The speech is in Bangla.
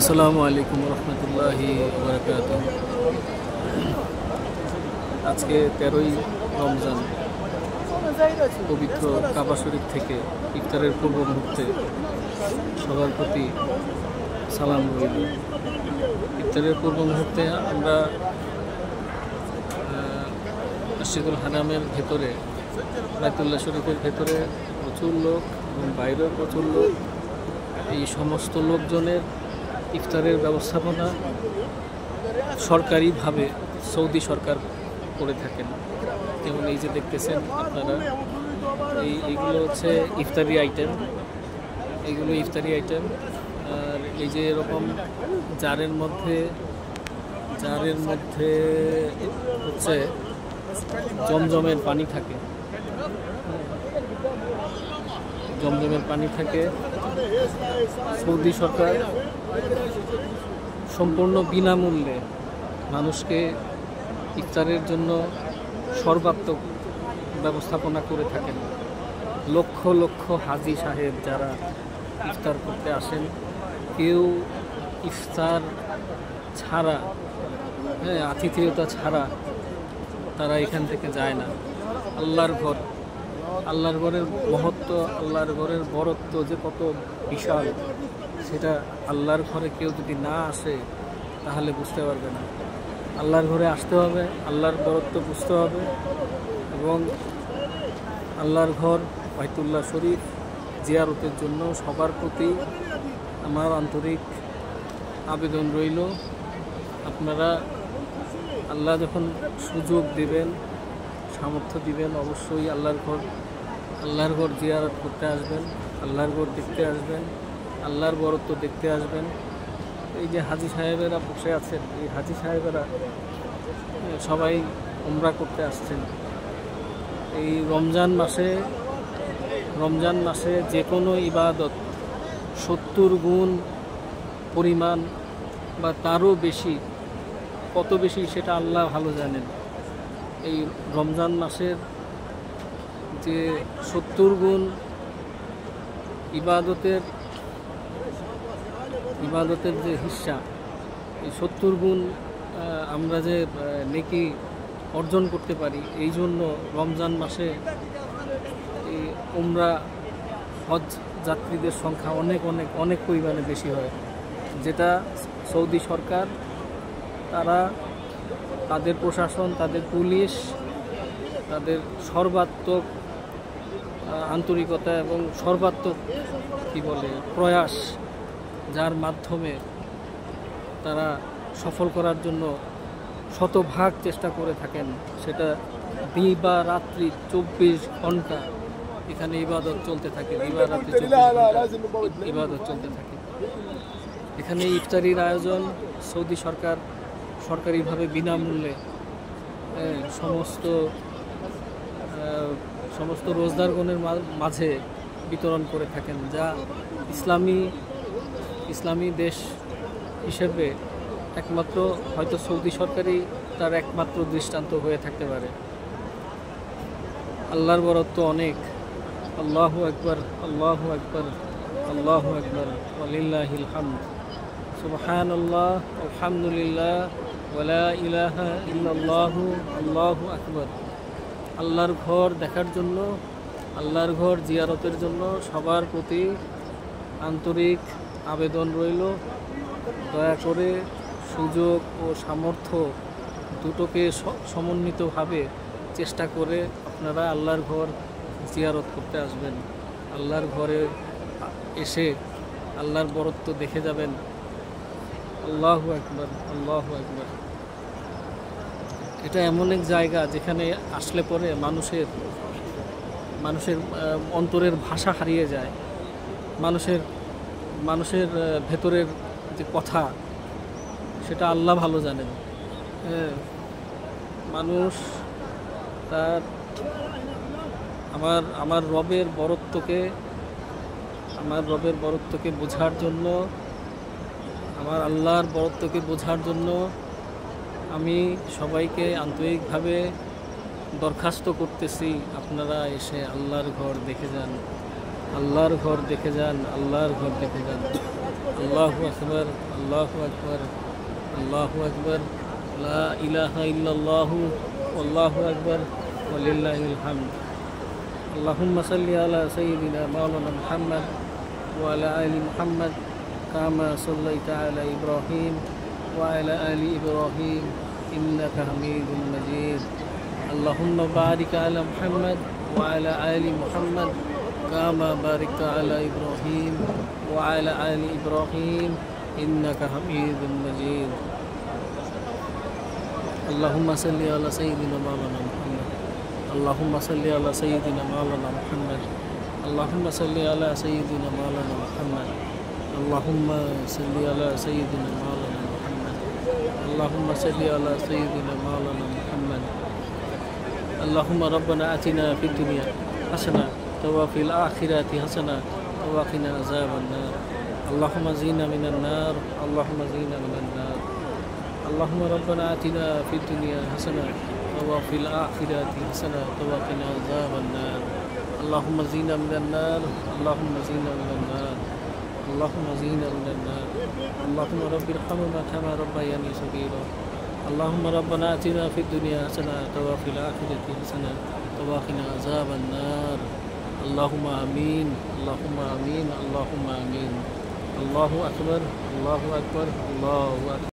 আসসালামু আলাইকুম রহমতুল্লাহি বারাকাতুহু। আজকে 13ই রমজান, পবিত্র কাবা শরীফ থেকে ইফতারের পূর্ব মুহূর্তে সবার প্রতি সালাম রইল। ইফতারের পূর্ব মুহূর্তে আমরা মসজিদুল হারামের ভেতরে, বাইতুল্লাহ শরীফের ভেতরে প্রচুর লোক এবং বাইরেও প্রচুর লোক। এই সমস্ত লোকজনের ইফতারের ব্যবস্থাপনা সরকারিভাবে সৌদি সরকার করে থাকেন। যেমন এই যে দেখতেছেন আপনারা, এইগুলো হচ্ছে ইফতারি আইটেম, এইগুলো ইফতারি আইটেম। আর এই যে এরকম জারের মধ্যে হচ্ছে জমজমের পানি থাকে, জমজমের পানি থাকে। সৌদি সরকার সম্পূর্ণ বিনামূল্যে মানুষকে ইফতারের জন্য সর্বাত্মক ব্যবস্থাপনা করে থাকেন। লক্ষ লক্ষ হাজি সাহেব যারা ইফতার করতে আসেন, কেউ ইফতার ছাড়া, আতিথেয়তা ছাড়া তারা এখান থেকে যায় না। আল্লাহর ঘর, আল্লাহর ঘরের মহত্ব, আল্লাহর ঘরের বরত্ব যে কত বিশাল, সেটা আল্লাহর ঘরে কেউ যদি না আসে তাহলে বুঝতে পারবে না। আল্লাহর ঘরে আসতে হবে, আল্লাহর বরত্ব বুঝতে হবে। এবং আল্লাহর ঘর বাইতুল্লাহ শরীফ জিয়ারতের জন্য সবার প্রতি আমার আন্তরিক আবেদন রইল, আপনারা আল্লাহ যখন সুযোগ দিবেন, সামর্থ্য দিবেন, অবশ্যই আল্লাহর ঘর জিয়ারত করতে আসবেন, আল্লাহর ঘর দেখতে আসবেন, আল্লাহর বরত্ব দেখতে আসবেন। এই যে হাজি সাহেবেরা বসে আছেন, এই হাজি সাহেবেরা সবাই উমরা করতে আসছেন। এই রমজান মাসে যে কোনো ইবাদত 70 গুণ পরিমাণ বা তারও বেশি, কত বেশি সেটা আল্লাহ ভালো জানেন। এই রমজান মাসের যে 70 গুণ ইবাদতের যে হিস্সা, এই 70 গুণ আমরা যে নেকি অর্জন করতে পারি, এই জন্য রমজান মাসে এই উমরা হজ যাত্রীদের সংখ্যা অনেক পরিমাণে বেশি হয়, যেটা সৌদি সরকার, তাদের প্রশাসন, তাদের পুলিশ, তাদের সর্বাত্মক আন্তরিকতা এবং সর্বাত্মক প্রয়াস, যার মাধ্যমে তারা সফল করার জন্য শতভাগ চেষ্টা করে থাকেন। সেটা দিবা রাত্রি 24 ঘন্টা এখানে ইবাদত চলতে থাকে, দিবা রাত্রি 24 ঘন্টা ইবাদত চলতে থাকে। এখানে ইফতারির আয়োজন সৌদি সরকার সরকারিভাবে বিনামূল্যে সমস্ত রোজদারগণের মাঝে বিতরণ করে থাকেন, যা ইসলামী দেশ হিসেবে একমাত্র হয়তো সৌদি সরকারই তার একমাত্র দৃষ্টান্ত হয়ে থাকতে পারে। আল্লাহর বরত্ব অনেক। আল্লাহু আকবার, আল্লাহু আকবার, আল্লাহু আকবার, ওয়ালিল্লাহিল হামদ, সুবহানাল্লাহ, আলহামদুলিল্লাহ, ওয়ালা ইলাহা ইল্লাল্লাহু, আল্লাহু আকবার। আল্লাহর ঘর দেখার জন্য, আল্লাহর ঘর জিয়ারতের জন্য সবার প্রতি আন্তরিক আবেদন রইল, দয়া করে সুযোগ ও সামর্থ্য দুটোকে সমন্বিতভাবে চেষ্টা করে আপনারা আল্লাহর ঘর জিয়ারত করতে আসবেন। আল্লাহর ঘরে এসে আল্লাহর বরত্ব দেখে যাবেন। আল্লাহু আকবার, আল্লাহু আকবার। এটা এমন এক জায়গা যেখানে আসলে পরে মানুষের অন্তরের ভাষা হারিয়ে যায়। মানুষের ভেতরের যে কথা, সেটা আল্লাহ ভালো জানেন। মানুষ তার আমার রবের বরত্বকে বোঝার জন্য, আমার আল্লাহর বরত্বকে বোঝার জন্য আমি সবাইকে আন্তরিকভাবে দরখাস্ত করতেছি, আপনারা এসে আল্লাহর ঘর দেখে যান, আল্লাহর ঘর দেখে যান, আল্লাহর ঘর দেখে যান। আল্লাহু আকবার, আল্লাহু আকবার, আল্লাহু আকবার, লা ইলাহা ইল্লাল্লাহু আল্লাহু আকবার ওয়ালিল্লাহিল হামদ। اللهم صل على سيدنا مولانا محمد وعلى آل محمد كما صليت على إبراهيم وعلى آل إبراهيم إنك حميد مجيد. اللهم بارك على محمد وعلى آل محمد كما باركت على إبراهيم وعلى آل إبراهيم إنك حميد مجيد. اللهم صل على سيدنا مولانا محمد. اللهم صل على سيدنا مولانا محمد. اللهم صل على سيدنا مولانا محمد. اللهم صل على سيدنا مولانا محمد. اللهم صل على سيدنا مولانا محمد. اللهم ربنا آتنا في الدنيا حسنة وفي الآخرة حسنة وقنا عذاب النار. اللهم زينا من النار. اللهم زينا من النار. اللهم ربنا آتنا في الدنيا حسنة وفي الآخرة حسنة وقنا عذاب النار. اللهم زينا من النار. اللهم زينا من النار. اللهم زينا من النار. اللهم رب ارحمنا كما ربياني صغيرا. اللهم ربنا آتنا في الدنيا حسنة وفي الآخرة حسنة وقنا عذاب النار. اللهم آمين. اللهم آمين. اللهم آمين. الله أكبر. الله أكبر. الله أكبر.